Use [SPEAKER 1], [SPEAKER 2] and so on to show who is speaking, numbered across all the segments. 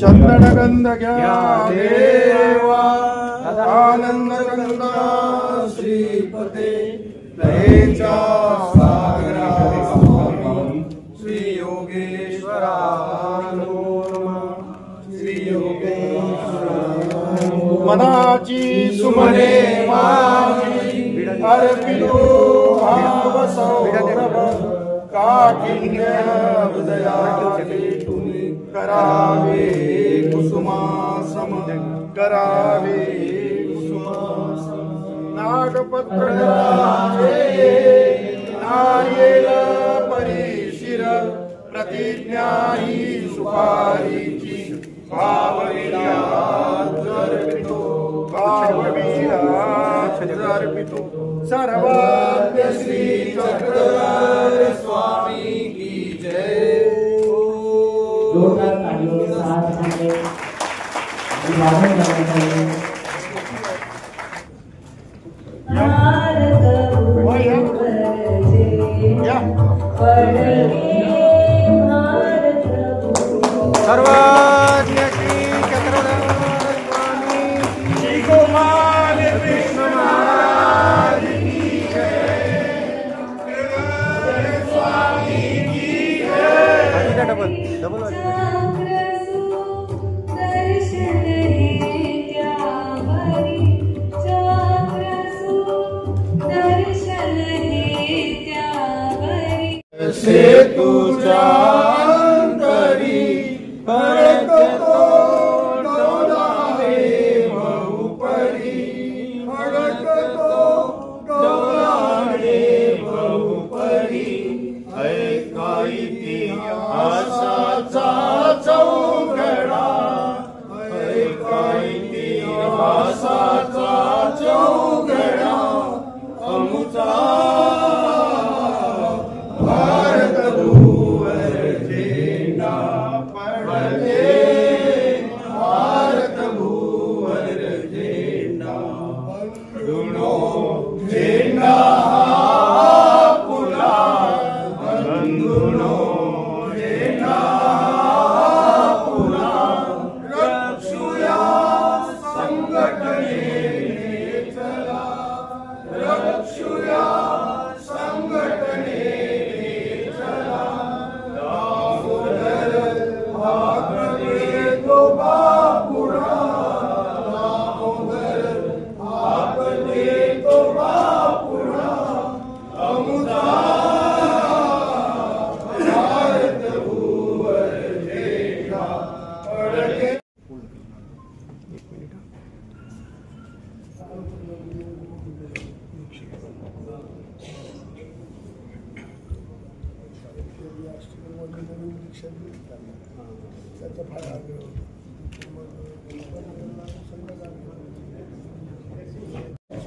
[SPEAKER 1] चंदन गंध देवा आनंद गंगा श्रीपते दयेचा सागरा श्री योगेश्वरा श्री योगेश्वरा मनाची सुमने माही अर्पितो भाव सौरभ काठिन्य हृदया करावे कुसुमासम करावे कुसुमासम नागपत्र नारियल परिशिर प्रतिज्ञा ही सुपारीची भावविराजर्पितो सर्वाद्य श्री चक्रधर स्वामी की जय।
[SPEAKER 2] जोरदार तालियों के साथ हमें अभिवादन करना चाहिए।
[SPEAKER 1] सर्वज्ञ श्री चक्रधर स्वामी श्री गोपाल कृष्ण महाराज की जय। स्वामी की जय। डबल से तुझा करी फडकतो डोलावे बहुपरी फडकतो डोलावे बहुपरी ऐका इतिहासाचा चौघडा ऐका इतिहासाचा चौघडा अमुचा भारत भूवर झेंडा फडके भारत भूवर झेंडा दुनो झेंडा पुला बंधुनो झेंडा पुला रक्षुया संघटनेने चला रक्षुया संघटने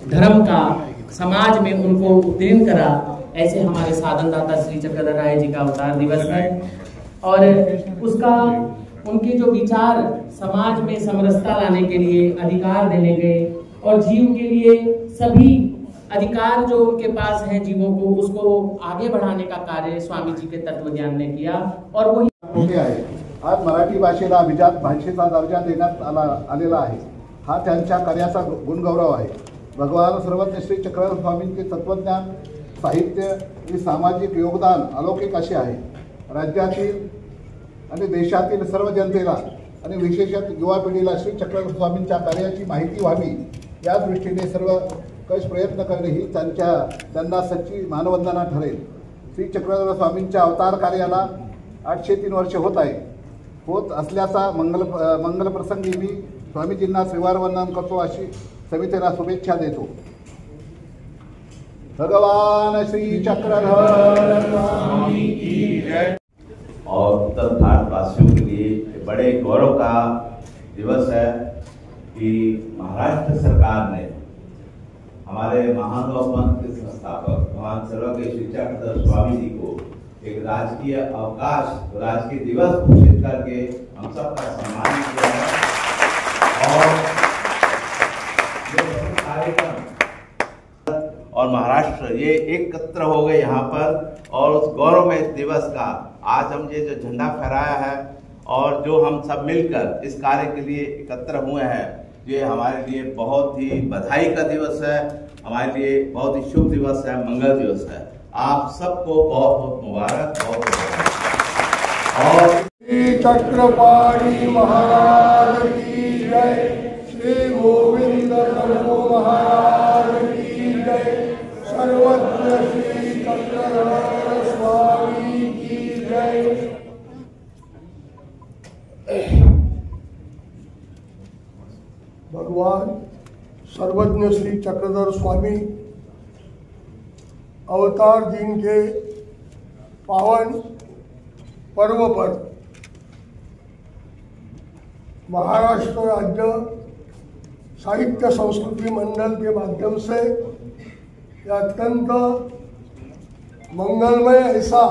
[SPEAKER 2] धर्म का समाज में उनको उद्देन करा, ऐसे हमारे साधन दाता श्री चक्रधर राय जी का अवतार दिवस है। और उसका उनके जो विचार समाज में समरसता लाने के लिए, अधिकार देने गए और जीव के लिए सभी अधिकार जो उनके पास हैं जीवों को, उसको आगे बढ़ाने का कार्य स्वामी जी के तत्वज्ञान ने किया। और वही
[SPEAKER 3] आज मराठी भाषेला अभिजात भाषेचा दर्जा देण्यात आलेला आहे। हा त्यांच्या कार्याचा गुणगौरव आहे। भगवान सर्वज्ञ श्री चक्रधर स्वामींचे तत्वज्ञान, साहित्य आणि सामाजिक योगदान अलौकिक असे आहे। राज्यातील आणि देशातील सर्व जनतेला आणि विशेषतः युवा पिढीला श्री चक्रधर स्वामींच्या कार्याची माहिती व्हावी या दृष्टीने सर्व कश प्रयत्न करणे ही त्यांना सच्ची मानवंदना ठरेल। श्री चक्रधर स्वामींच्या अवतार कार्याला 803 वर्ष होत असल्याचा मंगल प्रसंगी मी स्वामीजींना श्रीवार वंदन करतो, अशी समितीला शुभेच्छा देतो। भगवान श्री चक्रधर स्वामी की जय।
[SPEAKER 4] और उत्तर भारत वासियों के लिए बड़े गौरव का दिवस है कि महाराष्ट्र सरकार ने हमारे महानुभाव पंथ के संस्थापक भगवान सर्वज्ञ श्री चक्रधर स्वामी जी को एक राजकीय अवकाश, राजकीय दिवस घोषित करके हम सबका सम्मान किया है। और कार्यक्रम और महाराष्ट्र ये एकत्र हो गए यहाँ पर, और उस गौरवमय दिवस का आज हम ये जो झंडा फहराया है और जो हम सब मिलकर इस कार्य के लिए एकत्र हुए हैं, ये हमारे लिए बहुत ही बधाई का दिवस है, हमारे लिए बहुत ही शुभ दिवस है, मंगल दिवस है। आप सबको बहुत बहुत मुबारक। और
[SPEAKER 1] श्री चक्रपाणी महाराज की जय, श्री गोविंद प्रभु महाराज की जय, सर्वज्ञ श्री चक्रधर स्वामी की जय। भगवान सर्वज्ञ श्री चक्रधर स्वामी अवतार दिन के पावन पर्व पर महाराष्ट्र राज्य साहित्य संस्कृति मंडल के माध्यम से यह अत्यंत मंगलमय ऐसा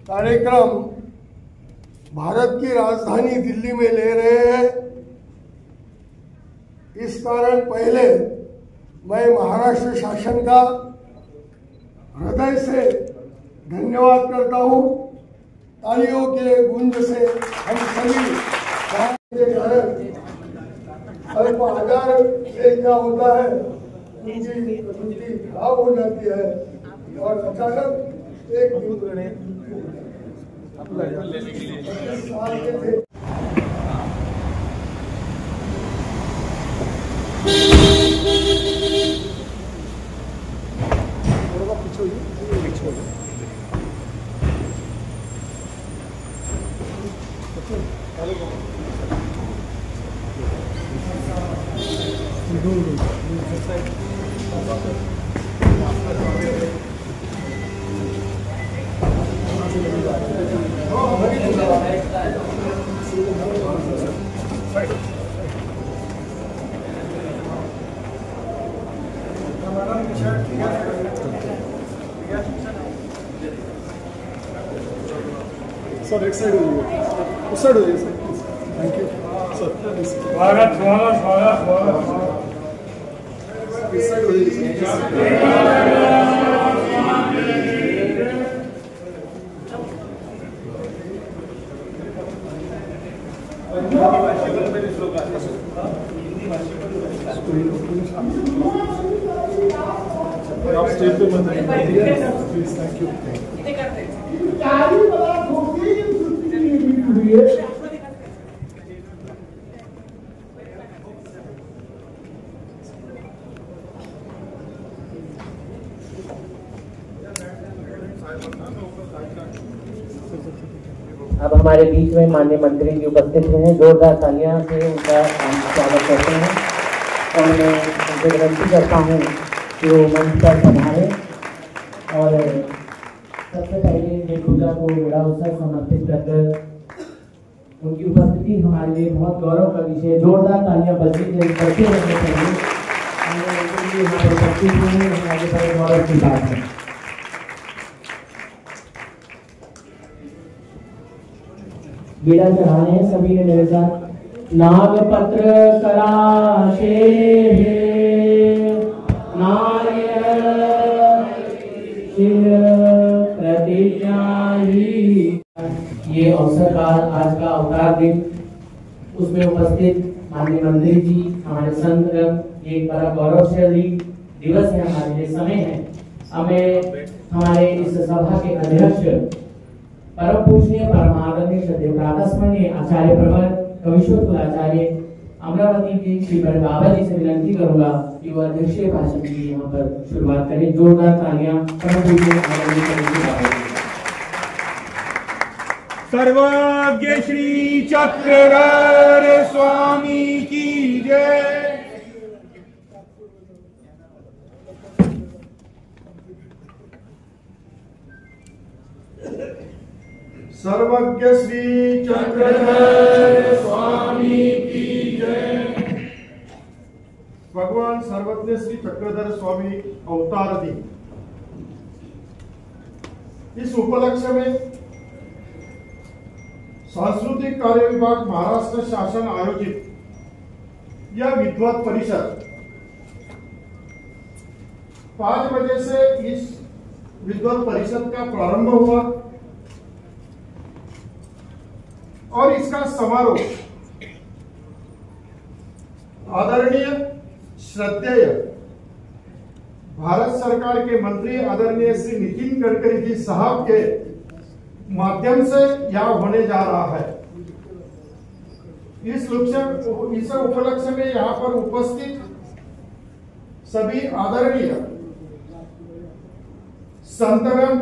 [SPEAKER 1] कार्यक्रम भारत की राजधानी दिल्ली में ले रहे हैं। इस कारण पहले मैं महाराष्ट्र शासन का हृदय से धन्यवाद करता हूँ। तालियों के गूंज से हम सभी अल्प आजार से क्या होता है, उनकी प्रकृति खराब हो जाती है और अचानक एक साल के थे।
[SPEAKER 5] सर एक साइड हो जाइए, उस साइड हो जाइए सर, थैंक यू सर।
[SPEAKER 1] स्वागत स्वागत स्वागत स्वागत,
[SPEAKER 5] इस साइड हो जाइए आप स्टेज पे मत आइए प्लीज, थैंक यू।
[SPEAKER 2] अब हमारे बीच में माननीय मंत्री जी उपस्थित हुए हैं, जोरदार तालियां से उनका स्वागत करते हैं। और मैं उनसे विनती करता हूँ कि वो मंच पर पधारें और सबसे पहले ये पूजा को बड़ा अवसर समर्पित कर उनकी उपस्थिति हमारे लिए बहुत गौरव का विषय। जोरदार तालियां बजती रहनी चाहिए। उपस्थित हुए हमारे बड़े गौरव की बात है। बीड़ा चढ़ाने हैं सभी ने मेरे साथ। नागपत्र कराशे नारियल प्रतिज्ञाही। ये अवसर का आज का अवतार दिन, उसमें उपस्थित माननीय मंत्री जी, हमारे संत, ये बड़ा गौरवशाली दिवस है हमारे लिए, समय है। हमें हमारे इस सभा के अध्यक्ष परम पूजनीय परम आदरणीय श्रद्धेय प्रातस्मरणीय आचार्य प्रवर कविश्वर कुलाचार्य अमरावती के श्री बड़े बाबा जी से विनती करूंगा कि वो अध्यक्षीय भाषण की यहाँ पर शुरुआत करें। जोरदार तालियां परम पूजनीय आदरणीय श्री बाबा जी।
[SPEAKER 1] सर्वज्ञ श्री चक्रधर स्वामी की जय। सर्वज्ञ श्री चक्रधर स्वामी की जय।
[SPEAKER 5] भगवान सर्वज्ञ श्री चक्रधर स्वामी अवतार दिन इस उपलक्ष्य में सांस्कृतिक कार्य विभाग महाराष्ट्र शासन आयोजित यह विद्वत परिषद 5 बजे से इस विद्वत परिषद का प्रारंभ हुआ और इसका समारोह आदरणीय श्रद्धेय भारत सरकार के मंत्री आदरणीय श्री नितिन गडकरी जी साहब के माध्यम से यहाँ होने जा रहा है। इस उपलक्ष्य में यहाँ पर उपस्थित सभी आदरणीय संतगण,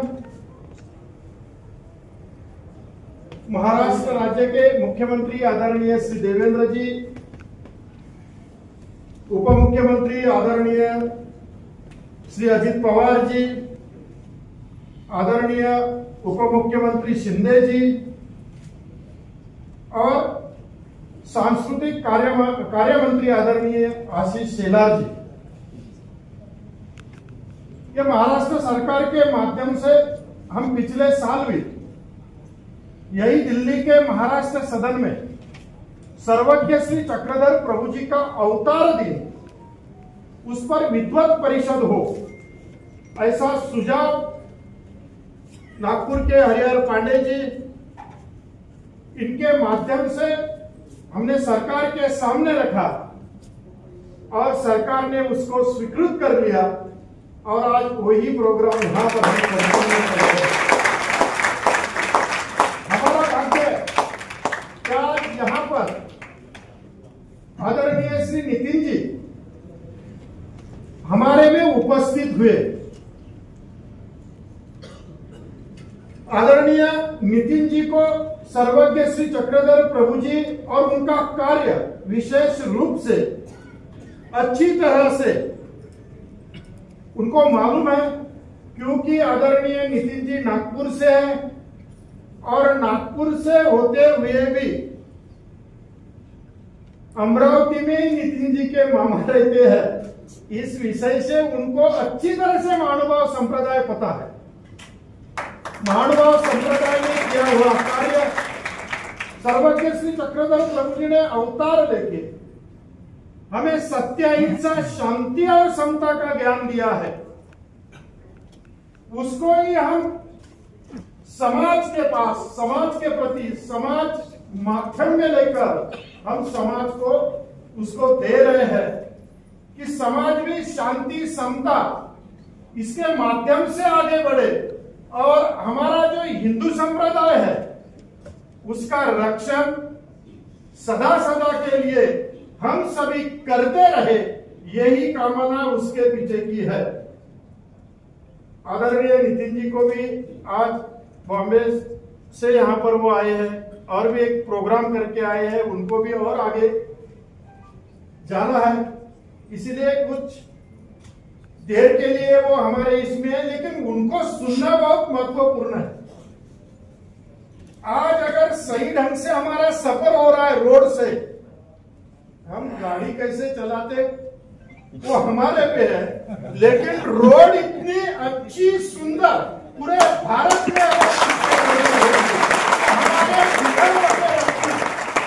[SPEAKER 5] महाराष्ट्र राज्य के मुख्यमंत्री आदरणीय श्री देवेंद्र जी, उप मुख्यमंत्री आदरणीय श्री अजित पवार जी, आदरणीय उप मुख्यमंत्री शिंदे जी और सांस्कृतिक कार्य मंत्री आदरणीय आशीष शेलार जी, ये महाराष्ट्र सरकार के माध्यम से हम पिछले साल भी यही दिल्ली के महाराष्ट्र सदन में सर्वज्ञ श्री चक्रधर प्रभु जी का अवतार दिन, उस पर विद्वत परिषद हो, ऐसा सुझाव नागपुर के हरिहर पांडे जी, इनके माध्यम से हमने सरकार के सामने रखा और सरकार ने उसको स्वीकृत कर लिया और आज वही प्रोग्राम यहां पर हम करते हैं। हमारा भाग्य कि आज यहां पर आदरणीय श्री नितिन जी हमारे में उपस्थित हुए। आदरणीय नितिन जी को सर्वज्ञ श्री चक्रधर प्रभु जी और उनका कार्य विशेष रूप से अच्छी तरह से उनको मालूम है, क्योंकि आदरणीय नितिन जी नागपुर से हैं और नागपुर से होते हुए भी अमरावती में नितिन जी के मामा रहते हैं। इस विषय से उनको अच्छी तरह से महानुभाव संप्रदाय पता है। महानुभाव संप्रदाय ने किया हुआ कार्य, सर्वज्ञ श्री चक्रधर प्रभु जी ने अवतार लेके हमें सत्य, अहिंसा, शांति और समता का ज्ञान दिया है। उसको ही हम समाज के पास, समाज के प्रति, समाज माध्यम में लेकर हम समाज को उसको दे रहे हैं कि समाज में शांति, समता, इसके माध्यम से आगे बढ़े और हमारा जो हिंदू संप्रदाय है उसका रक्षण सदा सदा के लिए हम सभी करते रहे, यही कामना उसके पीछे की है। आदरणीय नितिन जी को भी आज बॉम्बे से यहाँ पर वो आए हैं और भी एक प्रोग्राम करके आए हैं, उनको भी और आगे जाना है, इसीलिए कुछ देर के लिए वो हमारे इसमें है, लेकिन उनको सुनना बहुत महत्वपूर्ण है। आज अगर सही ढंग से हमारा सफर हो रहा है रोड से, हम गाड़ी कैसे चलाते वो हमारे पे है, लेकिन रोड इतनी अच्छी सुंदर पूरे भारत में हमारे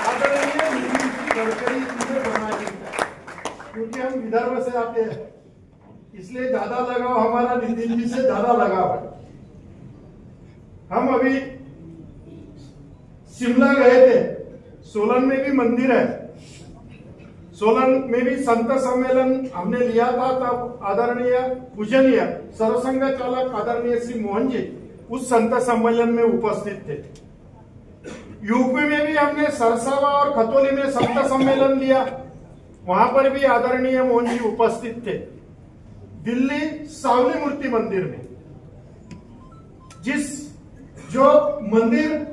[SPEAKER 5] आदरणीय नितिन गडकरी जी ने बनाई, क्योंकि हम विदर्भ से आते हैं इसलिए ज्यादा लगाव हमारा नितिन जी से ज्यादा लगाव है। हम अभी शिमला गए थे, सोलन में भी मंदिर है, सोलन में भी संत सम्मेलन हमने लिया था, तब आदरणीय पूजनीय सरसंघ चालक आदरणीय श्री मोहन जी उस संत सम्मेलन में उपस्थित थे। यूपी में भी हमने सरसावा और खतौली में संत सम्मेलन लिया, वहां पर भी आदरणीय मोहन जी उपस्थित थे। दिल्ली सावली मूर्ति मंदिर में जो मंदिर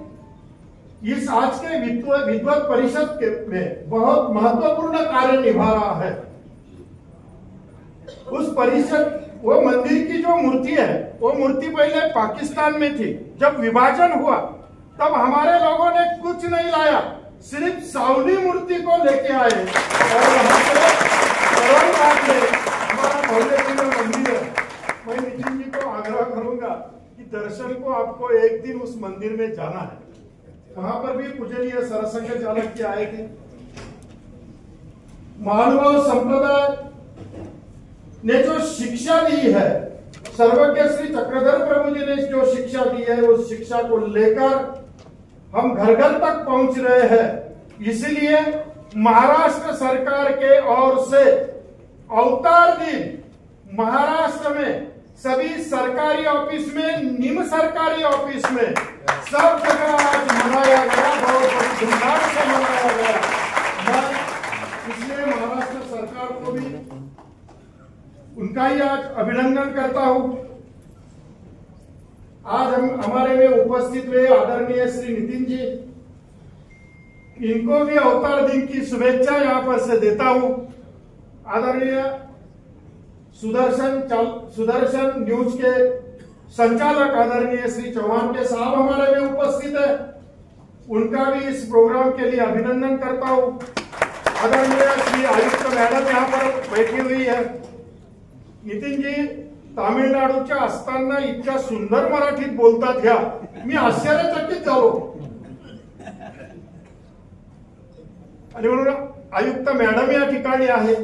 [SPEAKER 5] इस आज के विद्वत परिषद के में बहुत महत्वपूर्ण कार्य निभा रहा है, उस परिषद, वो मंदिर की जो मूर्ति है वो मूर्ति पहले पाकिस्तान में थी। जब विभाजन हुआ तब हमारे लोगों ने कुछ नहीं लाया, सिर्फ सावली मूर्ति को लेके आए और वहां पे हमारा भव्य मंदिर है। मैं नितिन जी को आग्रह करूंगा कि दर्शन को आपको एक दिन उस मंदिर में जाना है। वहां पर भी पूजनीय सरसंघ चालक जी आए थे। महानुभाव संप्रदाय ने जो शिक्षा दी है, सर्वज्ञ श्री चक्रधर प्रभु जी ने जो शिक्षा दी है, उस शिक्षा को लेकर हम घर घर तक पहुंच रहे हैं। इसलिए महाराष्ट्र सरकार के ओर से अवतार दिन महाराष्ट्र में सभी सरकारी ऑफिस में, निम सरकारी ऑफिस में सब जगह आज मनाया गया, बहुत धूमधाम से मनाया गया। मैं इसलिए महाराष्ट्र सरकार को भी उनका ही आज अभिनंदन करता हूं। आज हम हमारे में उपस्थित हुए आदरणीय श्री नितिन जी, इनको भी अवतार दिन की शुभेच्छा यहां पर से देता हूं। आदरणीय सुदर्शन न्यूज के संचालक आदरणीय श्री चौहान के साहब हमारे में उपस्थित है, उनका भी इस प्रोग्राम के लिए अभिनंदन करता हूं। आदरणीय श्री आयुक्त मॅडम यहाँ पर बैठी हुई है। नितीन जी तामिळनाडूच्या असताना इतक्या सुंदर मराठीत बोलतात ह्या, मी आश्चर्यचकित झालो। आणि म्हणून आयुक्त मॅडम या ठिकाणी आहे,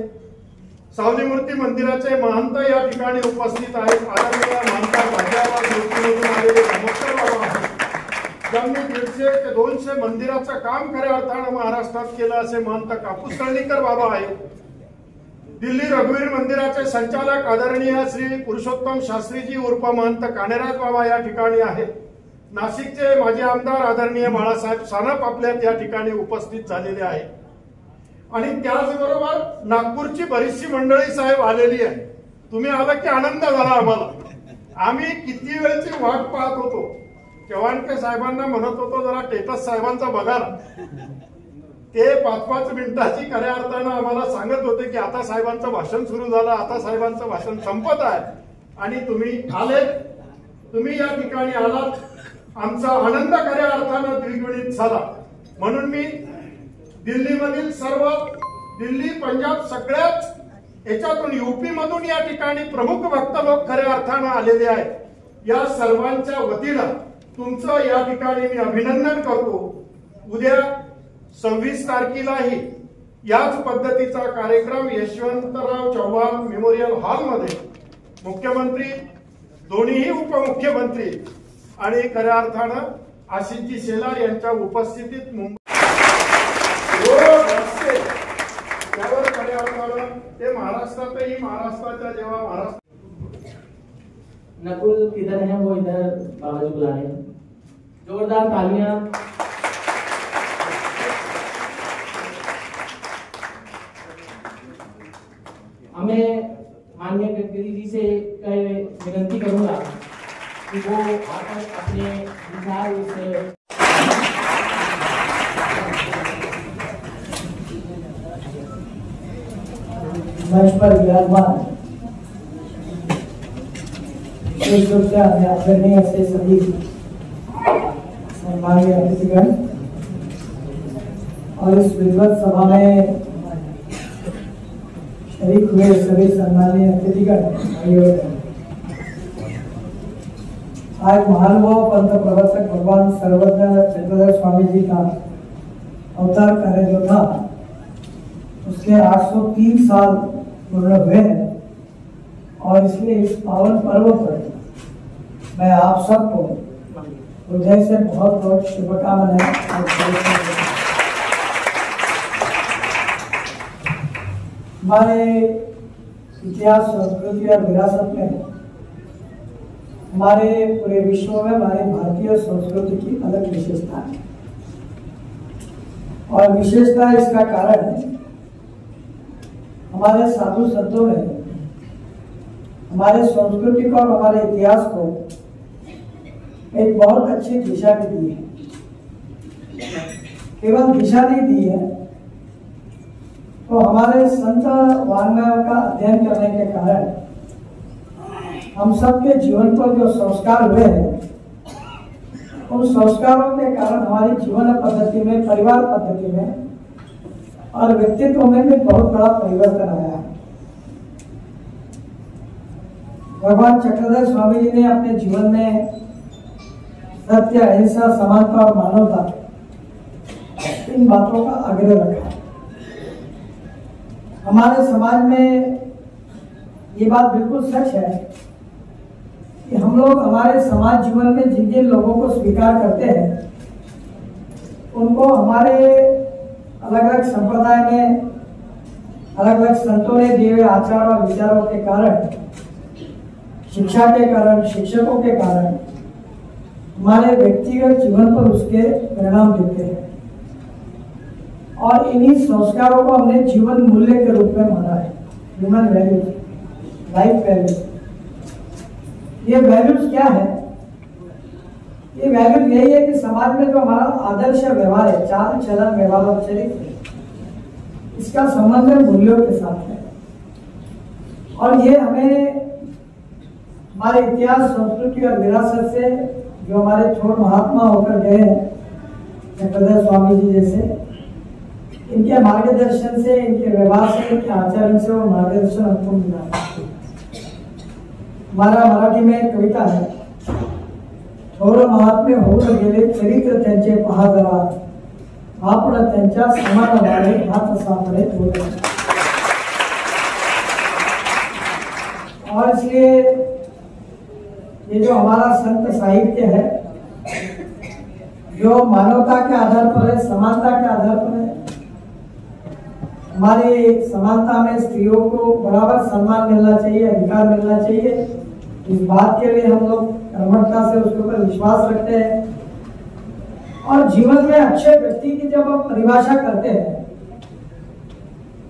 [SPEAKER 5] सावली मूर्ती मंदिराचे महंत या ठिकाणी उपस्थित आहेत। आदरणीय महंत भाजपा मूर्तीमधून आलेले धर्मोत्तर बाबा आहेत, ज्यांनी 150 ते 200 मंदिराचं काम खऱ्या अर्थानं महाराष्ट्रात केलं असे महंत कापूस तळणीकर बाबा आहेत। दिल्ली रघुवीर मंदिराचे संचालक आदरणीय श्री पुरुषोत्तम शास्त्रीजी उर्फ महंत कानेराज बाबा या ठिकाणी आहेत। नाशिकचे माजी आमदार आदरणीय बाळासाहेब सानप आपल्या त्या ठिकाणी उपस्थित झालेले आहेत। आणि त्याचबरोबर नागपूरची बरीचशी मंडळी साहेब आलेली आहे। तुम्ही आला की आनंद झाला आम्हाला। आम्ही किती वेळची वाट पाहत होतो, चव्हाणके साहेबांना म्हणत होतो जरा टेटस साहेबांचा बघा ना, ते 5-5 मिनिटाची खऱ्या अर्थानं आम्हाला सांगत होते की आता साहेबांचं भाषण सुरू झालं, आता साहेबांचं भाषण संपत आहे, आणि तुम्ही आले, तुम्ही या ठिकाणी आलात, आमचा आनंद खऱ्या अर्थानं द्विगुणित झाला। म्हणून मी दिल्लीमधील सर्व, दिल्ली पंजाब सगळ्याच याच्यातून यूपी मधून या ठिकाणी प्रमुख भक्त लोक खऱ्या अर्थानं आलेले आहेत। या सर्वांच्या वतीनं तुमचं या ठिकाणी मी अभिनंदन करतो। उद्या 26 तारखेलाही याच पद्धतीचा कार्यक्रम यशवंतराव चव्हाण मेमोरियल हॉलमध्ये मुख्यमंत्री, दोन्हीही उपमुख्यमंत्री आणि खऱ्या अर्थानं आशिषजी शेलार यांच्या उपस्थितीत मुंबई त्यावर खऱ्या अर्थानं ते महाराष्ट्रातही, महाराष्ट्राच्या जेव्हा महाराष्ट्र
[SPEAKER 2] नकुल किधर है, वो इधर बाबा जी बुला रहे हैं। जोरदार तालियां। हमें माननीय गडकरी जी से विनती करूंगा कि वो आकर अपने विचार उस
[SPEAKER 6] मंच पर विराजमान आदरणीय से सभी सम्मानीय अतिथिगण और इस विद्वत सभा में शरीक हुए सभी सम्मानीय अतिथिगण, आज महानुभाव पंथ प्रवर्तक भगवान सर्वज्ञ चक्रधर स्वामी जी का अवतार कार्य जो था उसके 803 साल पूर्ण हुए हैं, और इसलिए इस पावन पर्व पर मैं आप सबको हृदय से बहुत बहुत शुभकामनाएं। हमारे इतिहास, संस्कृति और विरासत में, हमारे पूरे विश्व में हमारी भारतीय संस्कृति की अलग विशेषता है, और विशेषता इसका कारण है हमारे साधु संतों ने हमारे संस्कृति को और हमारे इतिहास को एक बहुत अच्छी दिशा भी दी है। केवल दिशा नहीं दी है, तो हमारे संत वाङ्मयों का अध्ययन करने के कारण हम सबके जीवन पर जो संस्कार हुए हैं, उन संस्कारों के कारण हमारी जीवन पद्धति में, परिवार पद्धति में और व्यक्तित्व में भी बहुत बड़ा परिवर्तन आया है। भगवान चक्रधर स्वामी जी ने अपने जीवन में सत्य, अहिंसा, समानता और मानवता, इन बातों का आग्रह रखा। हमारे समाज में ये बात बिल्कुल सच है कि हम लोग हमारे समाज जीवन में जिन जिन लोगों को स्वीकार करते हैं उनको हमारे अलग अलग संप्रदाय में अलग अलग संतों ने दिए हुए आचार और विचारों के कारण, शिक्षा के कारण, शिक्षकों के कारण हमारे व्यक्तिगत जीवन पर उसके परिणाम दिखते हैं और इन्हीं संस्कारों को हमने जीवन मूल्य के रूप में माना है। Human values, life values. ये वैल्यूज क्या है? ये वैल्यूज यही है कि समाज में जो हमारा आदर्श व्यवहार है, चाल चलन व्यवहार और चरित्र, इसका संबंध मूल्यों के साथ है। और ये हमें हमारे इतिहास, संस्कृति और विरासत से जो हमारे छोट महात्मा होकर गए हैं, चक्रधर स्वामी जी जैसे, इनके मार्गदर्शन से, इनके व्यवहार से, इनके आचरण से वो मार्गदर्शन हमको मिला। हमारा मराठी में एक कविता है, थोर महात्मे होऊन गेले चरित्र त्यांचे पहा जरा, आपण त्यांच्या समान वाले हात सापडे थोडे। और इसलिए ये जो हमारा संत साहित्य है, जो मानवता के आधार पर है, समानता के आधार पर है, हमारी समानता में स्त्रियों को बराबर सम्मान मिलना चाहिए, अधिकार मिलना चाहिए, इस बात के लिए हम लोग कर्मठता से उसके ऊपर विश्वास रखते हैं। और जीवन में अच्छे व्यक्ति की जब हम परिभाषा करते हैं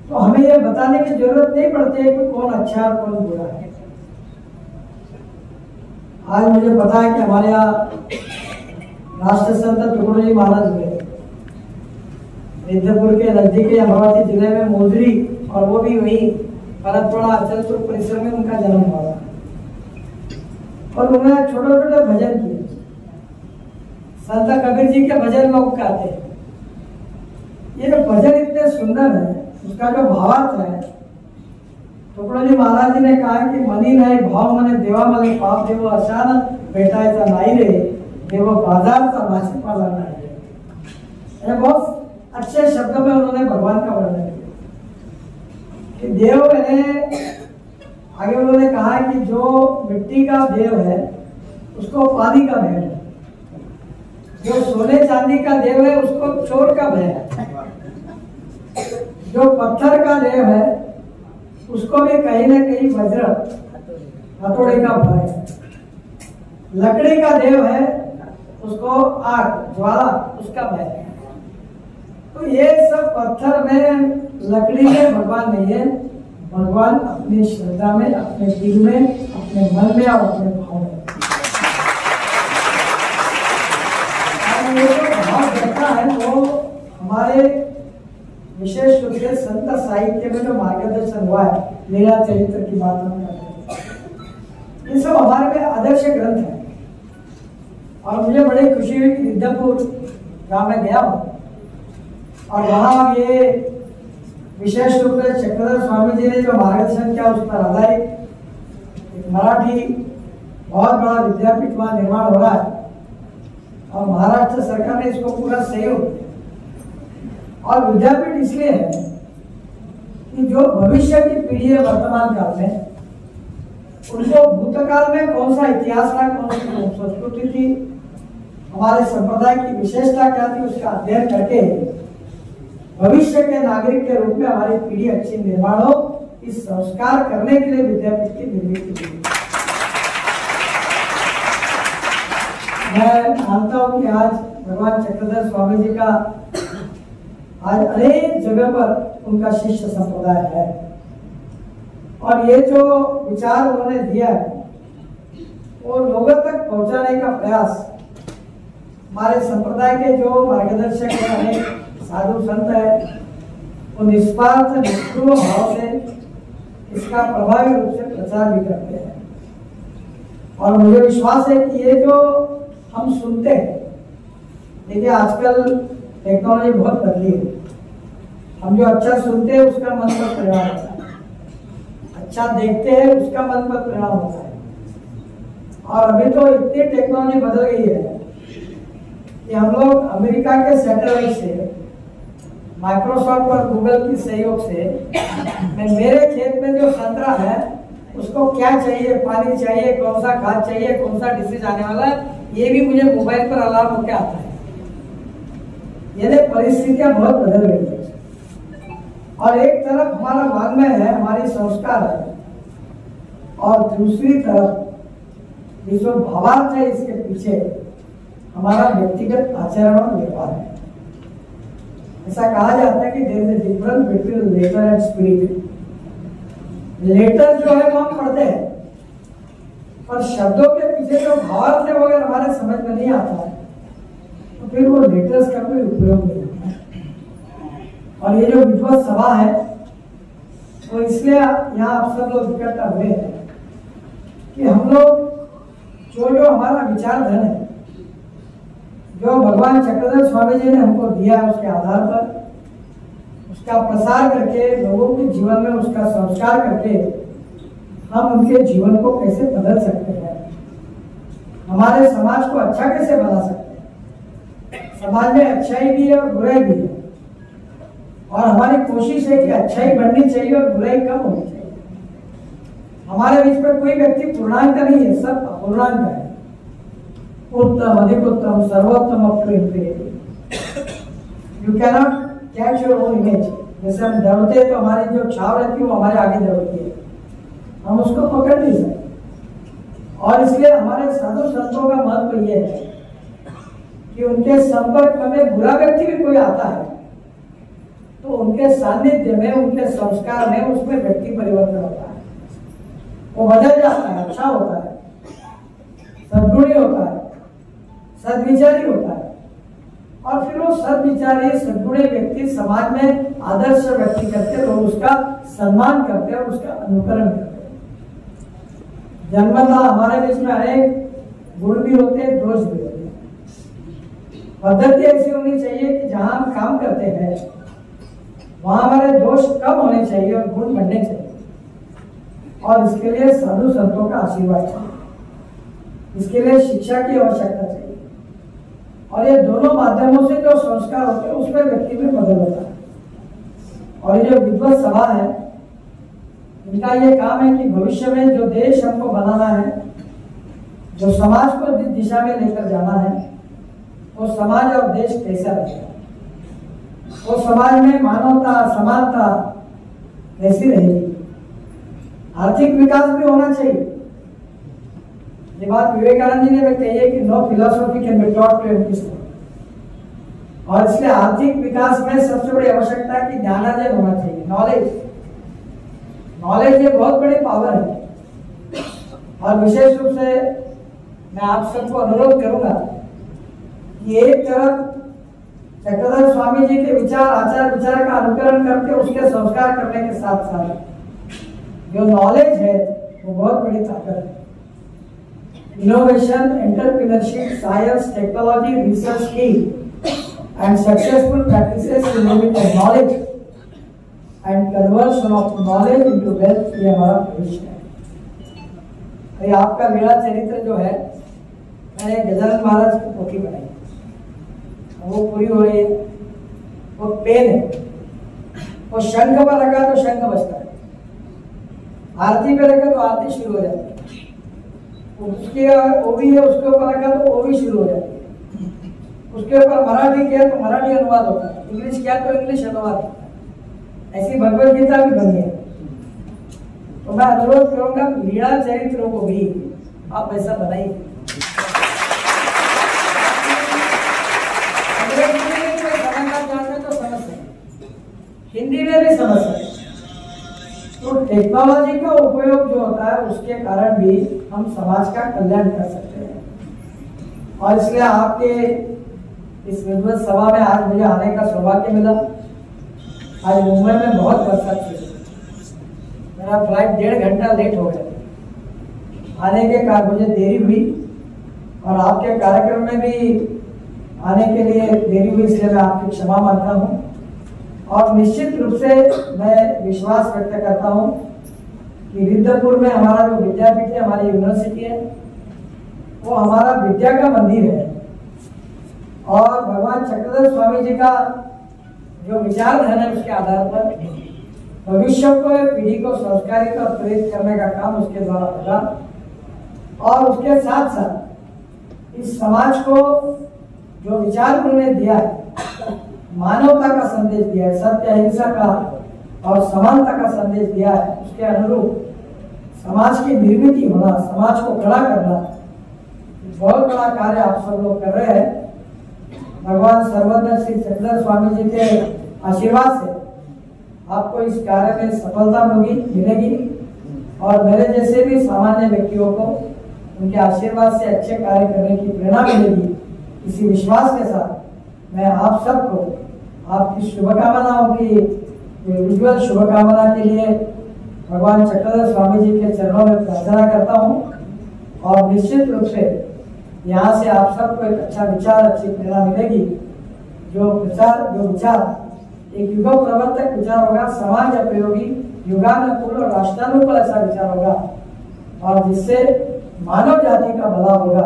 [SPEAKER 6] तो हमें यह बताने की जरूरत नहीं पड़ती है कि कौन अच्छा है और कौन बुरा है। आज मुझे पता है कि हमारे यहाँ राष्ट्र संत टुकड़ोजी महाराज हुए, मिर्जापुर के नजदीक अमरावती जिले में मोजरी, और वो भी वही भरतपुरा अचलपुर परिसर में उनका जन्म हुआ और उन्होंने छोटे छोटे भजन किए। संत कबीर जी के भजन लोग गाते हैं। ये भजन इतने सुंदर है, उसका जो भावार्थ है, टुकड़ोजी महाराज जी ने कहा कि मनी नाही भाव मने देवा मने पाप देवो अशान भेटायचा नाही रे, देवो बाजारचा भाजीपाला नाही। ये बहुत अच्छे शब्दों में उन्होंने भगवान का वर्णन किया कि देव ने, आगे उन्होंने कहा कि जो मिट्टी का देव है उसको पानी का भय है, जो सोने चांदी का देव है उसको चोर का भय है, जो पत्थर का देव है उसको भी कहीं ना कहीं वज्र हथौड़े का भय है, लकड़ी का देव है उसको आग ज्वाला उसका भय है। तो ये सब पत्थर में, लकड़ी में भगवान नहीं है। भगवान अपनी श्रद्धा में, अपने दिल में, अपने मन में और अपने भाव में। और ये जो भाव रहता है वो हमारे विशेष रूप से संत साहित्य में जो मार्गदर्शन हुआ है, लीला चरित्र की बात हम करते हैं, ये सब हमारे में आदर्श ग्रंथ है। और मुझे बड़ी खुशी हुई कि विद्यापुर जहाँ मैं गया हूँ और वहाँ ये विशेष रूप से चक्रधर स्वामी जी ने जो मार्गदर्शन किया उस पर आधारित एक मराठी बहुत बड़ा विद्यापीठ वहाँ निर्माण हो रहा है और महाराष्ट्र सरकार ने इसको पूरा सहयोग दिया। और विद्यापीठ इसलिए है कि जो भविष्य की पीढ़ी है वर्तमान काल में, उनको भूतकाल में कौन सा इतिहास था, कौन सी संस्कृति थी, हमारे संप्रदाय की विशेषता क्या थी, उसका अध्ययन करके भविष्य के नागरिक के रूप में हमारी पीढ़ी अच्छी निर्माण हो, इस संस्कार करने के लिए विद्यापीठ की निर्मित की। मैं मानता हूँ कि आज भगवान चक्रधर स्वामी जी का आज अनेक जगह पर उनका शिष्य संप्रदाय है और ये जो विचार उन्होंने दिया है वो लोगों तक पहुंचाने का प्रयास हमारे संप्रदाय के जो मार्गदर्शक हैं, अनेक साधु संत है, वो निस्वार्थ निष्ठुर भाव से इसका प्रभावी रूप से प्रचार भी करते हैं। और मुझे विश्वास है कि ये जो हम सुनते हैं, देखिए आजकल टेक्नोलॉजी बहुत बदली है, हम जो अच्छा सुनते हैं उसका मन पर परिणाम होता है, अच्छा देखते हैं उसका मन पर परिणाम होता है। और अभी तो इतनी टेक्नोलॉजी बदल गई है कि हम लोग अमेरिका के सैटेलाइट से, माइक्रोसॉफ्ट और गूगल की सहयोग से मैं मेरे खेत में जो संतरा है उसको क्या चाहिए, पानी चाहिए, कौन सा खाद चाहिए, कौन सा डिसीज आने वाला है, ये भी मुझे मोबाइल पर अलार्म होकर आता है। ये परिस्थितियां बहुत बदल गई है। और एक तरफ हमारा वांग्मय है, हमारी संस्कार है, और दूसरी तरफ ये जो भावार्थ है इसके पीछे हमारा व्यक्तिगत आचरण और व्यवहार है। ऐसा कहा जाता है कि there is a difference between letter and spirit. Letter जो है वो हम पढ़ते हैं, पर शब्दों के पीछे जो भावार्थ है वो अगर हमारे समझ में नहीं आता है तो फिर वो लेटर्स का कोई उपयोग नहीं होता। और ये जो विद्वत सभा है तो इसलिए यहाँ आप सब लोग इकट्ठा हुए हैं कि हम लोग जो हमारा विचार धन है, जो भगवान चक्रधर स्वामी जी ने हमको दिया है, उसके आधार पर उसका प्रसार करके लोगों के जीवन में उसका संस्कार करके हम उनके जीवन को कैसे बदल सकते हैं, हमारे समाज को अच्छा कैसे बना सकते हैं। समाज में अच्छाई भी है और बुराई भी है, और हमारी कोशिश है कि अच्छाई बढ़नी चाहिए और बुराई कम होनी चाहिए। हमारे बीच में कोई व्यक्ति पूर्णांक नहीं है, सब अपूर्णांक है। उत्तम, अधिक उत्तम, सर्वोत्तम, up to infinity. You can not catch your own image. जैसे हम दौड़ते हैं तो हमारी जो छाव रहती है वो हमारे आगे दौड़ती है, हम उसको पकड़ नहीं सकते। और इसलिए हमारे साधु संतों का महत्व ये है कि उनके संपर्क में बुरा व्यक्ति भी कोई आता है तो उनके सानिध्य में, उनके संस्कार में, उसमें व्यक्ति परिवर्तन होता है, वो बदल जाता है, अच्छा होता है, सद्गुणी होता है, सद्विचारी होता है। और फिर वो सद्विचारी सद्गुणी व्यक्ति समाज में आदर्श व्यक्ति करते, लोग उसका सम्मान करते हैं और उसका अनुकरण करते हैं। जन्मतः हमारे बीच में अनेक गुण भी होते हैं, दोष भी होते हैं। पद्धति ऐसी होनी चाहिए कि जहां हम काम करते हैं वहां हमारे दोष कम होने चाहिए और गुण बढ़ने चाहिए। और इसके लिए साधु संतों का आशीर्वाद चाहिए, इसके लिए शिक्षा की आवश्यकता चाहिए। और ये दोनों माध्यमों से जो संस्कार होते हैं उसमें व्यक्ति में बदल होता है। और ये जो विद्वत सभा है, इनका ये काम है कि भविष्य में जो देश हमको बनाना है, जो समाज को जिस दिशा में लेकर जाना है, वो समाज और देश कैसा रहेगा, वो समाज में मानवता, समानता कैसी रहेगी, आर्थिक विकास भी होना चाहिए। ये बात विवेकानंद जी ने भी कही है कि no philosophy can be taught to every student. और इसलिए आर्थिक विकास में सबसे बड़ी आवश्यकता है कि ज्ञानार्जन होना चाहिए, नॉलेज। नॉलेज ये बहुत बड़ी पावर है। और विशेष रूप से मैं आप सबको अनुरोध करूंगा कि एक तरफ चक्रधर स्वामी जी के विचार, आचार विचार का अनुकरण करके उसके संस्कार करने के साथ साथ जो नॉलेज है वो बहुत बड़ी ताकत है। Innovation, entrepreneurship, science, technology, research, skill, and successful practices related to knowledge and conversion of knowledge into wealth, ये हमारा भविष्य है। ये आपका मेरा चरित्र जो है, मैंने गजानन महाराज की पोथी बनाई, वो पूरी हो रही है। वो पेन है, वो शंख पर रखा तो शंख बजता है, आरती पे रखा तो आरती शुरू हो जाती है, उसके ओवी है उसके ऊपर रखा तो ओवी शुरू हो जाती है, उसके ऊपर मराठी किया तो मराठी अनुवाद होता है, इंग्लिश किया तो इंग्लिश अनुवाद होता है। ऐसी भगवत गीता भी बनी है। तो मैं अनुरोध करूंगा लीला चरित्रों को भी आप ऐसा बनाइए। तो समझ सकते, हिंदी में भी समझ सकते। तो टेक्नोलॉजी का उपयोग जो होता है उसके कारण भी हम समाज का कल्याण कर सकते हैं। और इसलिए आपके इस विद्वत सभा में आज मुझे आने का सौभाग्य मिला। आज मुंबई में बहुत बरसात थी, मेरा फ्लाइट 1.5 घंटा लेट हो गया। आने के कारण मुझे देरी हुई और आपके कार्यक्रम में भी आने के लिए देरी हुई, इसलिए मैं आपकी क्षमा मांगता हूँ। और निश्चित रूप से मैं विश्वास व्यक्त करता हूँ कि रिद्धपुर में हमारा जो विद्यापीठ है, हमारी यूनिवर्सिटी है, वो हमारा विद्या का मंदिर है। और भगवान चक्रधर स्वामी जी का जो विचारधारा है उसके आधार पर भविष्य को पीढ़ी को संस्कारित और प्रेरित करने का काम उसके द्वारा होगा। और उसके साथ साथ इस समाज को जो विचार उन्होंने दिया है, मानवता का संदेश दिया है, सत्य अहिंसा का और समानता का संदेश दिया है, उसके अनुरूप समाज की निर्मित होना, समाज को खड़ा करना, बहुत बड़ा कार्य आप सब लोग कर रहे हैं। भगवान सर्वज्ञ श्री चक्रधर स्वामी जी के आशीर्वाद से आपको इस कार्य में सफलता मिलेगी और मेरे जैसे भी सामान्य व्यक्तियों को उनके आशीर्वाद से अच्छे कार्य करने की प्रेरणा मिलेगी। इसी विश्वास के साथ मैं आप सबको आपकी शुभकामनाओं की उज्ज्वल शुभकामना के लिए भगवान चक्रधर स्वामी जी के चरणों में प्रार्थना करता हूँ और निश्चित रूप से यहाँ से आप सबको एक अच्छा विचार, अच्छी प्रेरणा मिलेगी। जो विचार एक युग प्रवर्तक विचार होगा, समाज उपयोगी, युगानुकूल और राष्ट्रानुकूल ऐसा विचार होगा और जिससे मानव जाति का भला होगा,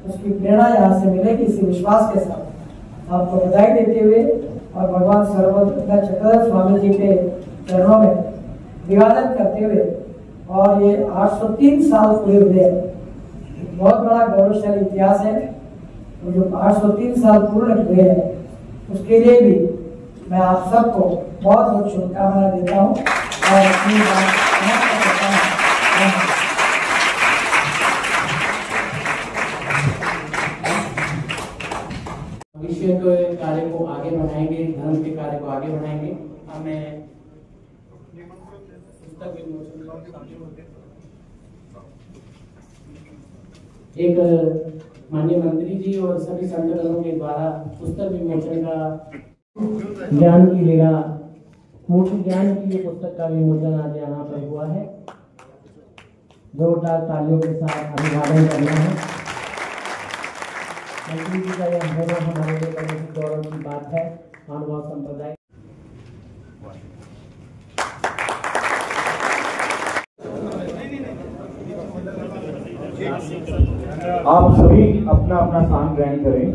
[SPEAKER 6] उसकी प्रेरणा यहाँ से मिलेगी। इसी विश्वास के साथ आपको बधाई देते हुए और भगवान सर्वज्ञ चक्रधर स्वामी जी के चरणों में अभिवादन करते हुए, और ये 803 साल पूरे हुए, बहुत बड़ा गौरवशाली इतिहास है। तो जो 803 साल पूर्ण हुए हैं उसके लिए भी मैं आप सबको बहुत बहुत शुभकामनाएं देता हूँ और अपनी बात समाप्त करता हूँ।
[SPEAKER 2] भविष्य के कार्य को आगे बढ़ाएंगे, धर्म के कार्य को आगे बढ़ाएंगे। अब मैं पुस्तक एक माननीय मंत्री जी और सभी संगठनों के द्वारा पुस्तक विमोचन का ज्ञान की लीला, मूर्ति ज्ञान की ये पुस्तक का विमोचन आज यहाँ पर हुआ है। जोरदार तालियों के साथ अभिवादन करना है। मंत्री जी का यह होना हमारे लिए बड़े ही गौरव की बात है। मानव संप्रदाय
[SPEAKER 7] आप सभी अपना अपना स्थान ग्रहण करें।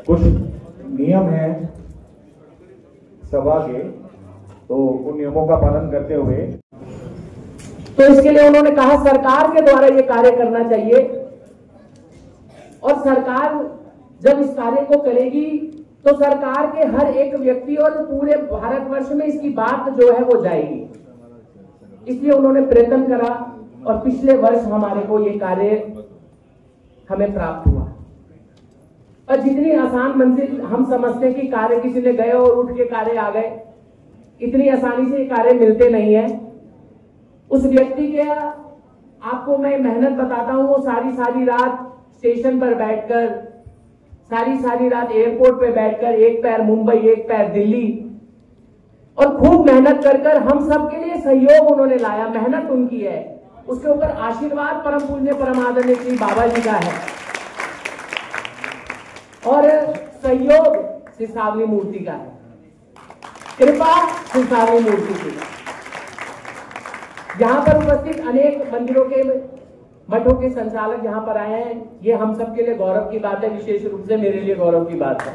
[SPEAKER 7] कुछ नियम हैं सभा के, तो उन नियमों का पालन करते हुए
[SPEAKER 2] तो इसके लिए उन्होंने कहा सरकार के द्वारा ये कार्य करना चाहिए और सरकार जब इस कार्य को करेगी तो सरकार के हर एक व्यक्ति और पूरे भारतवर्ष में इसकी बात जो है वो जाएगी। इसलिए उन्होंने प्रयत्न करा और पिछले वर्ष हमारे को ये कार्य हमें प्राप्त हुआ। और जितनी आसान मंजिल हम समझते हैं कि कार्य किसी ने गए और उठ के कार्य आ गए, इतनी आसानी से ये कार्य मिलते नहीं है। उस व्यक्ति के आपको मैं मेहनत बताता हूँ, वो सारी रात स्टेशन पर बैठकर, सारी रात एयरपोर्ट पे बैठकर, एक पैर मुंबई एक पैर दिल्ली, और खूब मेहनत कर हम सब के लिए सहयोग उन्होंने लाया। मेहनत उनकी है, उसके ऊपर आशीर्वाद परम पूज्य परमादरणीय श्री बाबा जी का है और सहयोग श्री सावली मूर्ति का है, कृपा श्री सावली मूर्ति की। यहाँ पर उपस्थित अनेक मंदिरों के मठों के संचालक यहाँ पर आए हैं, ये हम सब के लिए गौरव की बात है, विशेष रूप से मेरे लिए गौरव की बात है।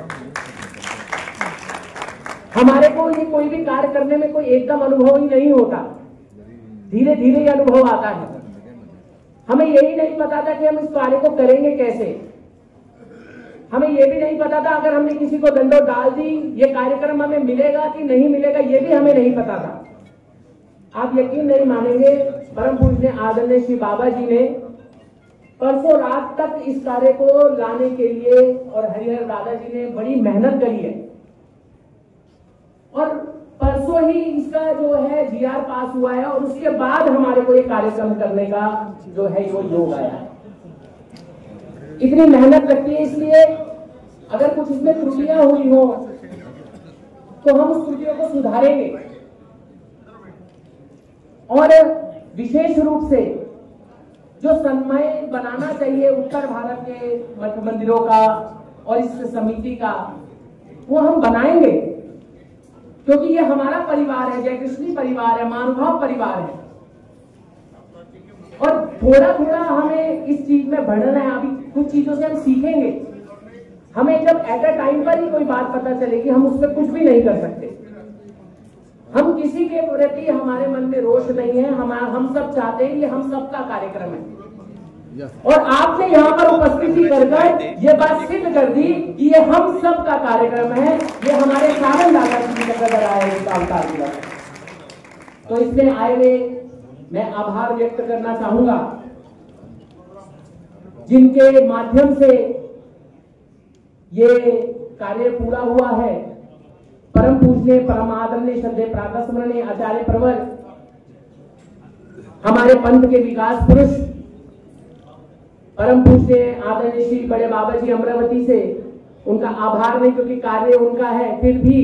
[SPEAKER 2] हमारे को ये कोई भी कार्य करने में कोई एकदम अनुभव ही नहीं होता, धीरे धीरे ये अनुभव आता है। हमें यही नहीं पता था कि हम इस कार्य को करेंगे कैसे, हमें ये भी नहीं पता था अगर हमने किसी को दंडों डाल दी ये कार्यक्रम हमें मिलेगा कि नहीं मिलेगा, ये भी हमें नहीं पता था। आप यकीन नहीं मानेंगे, परम पूज्य आदरणीय श्री बाबा जी ने परसों रात तक इस कार्य को लाने के लिए और हरिहर दादाजी ने बड़ी मेहनत करी है और परसों ही इसका जो है जीआर पास हुआ है और उसके बाद हमारे को ये कार्यक्रम करने का जो है वो योग आया है। इतनी मेहनत लगती है, इसलिए अगर कुछ इसमें त्रुटियां हुई हो तो हम उस त्रुटियों को सुधारेंगे और विशेष रूप से जो समय बनाना चाहिए उत्तर भारत के मठ मंदिरों का और इस समिति का, वो हम बनाएंगे, क्योंकि ये हमारा परिवार है, जय कृष्णी परिवार है, महानुभाव परिवार है। और थोड़ा थोड़ा हमें इस चीज में बढ़ना है। अभी कुछ चीजों से हम सीखेंगे। हमें जब एट अ टाइम पर ही कोई बात पता चलेगी, हम उस पर कुछ भी नहीं कर सकते। हम किसी के प्रति हमारे मन में रोष नहीं है। हम सब चाहते हैं, ये हम सबका कार्यक्रम है। और आपने यहाँ पर उपस्थिति कर ये बात सिद्ध कर दी कि ये हम सब का कार्यक्रम है, ये हमारे सावन दादा श्री चक्रधर आए इसका अवतार दिवस। तो इसमें आए हुए मैं आभार व्यक्त करना चाहूंगा, जिनके माध्यम से ये कार्य पूरा हुआ है। परम पूजनीय, परम आदरणीय, श्रद्धेय, प्रातः स्मरणीय आचार्य प्रवर, हमारे पंथ के विकास पुरुष, परम पूजनीय आदरणीय श्री बड़े बाबा जी अमरावती से उनका आभार नहीं, क्योंकि कार्य उनका है, फिर भी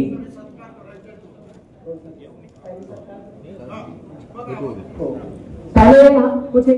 [SPEAKER 2] पहले कुछ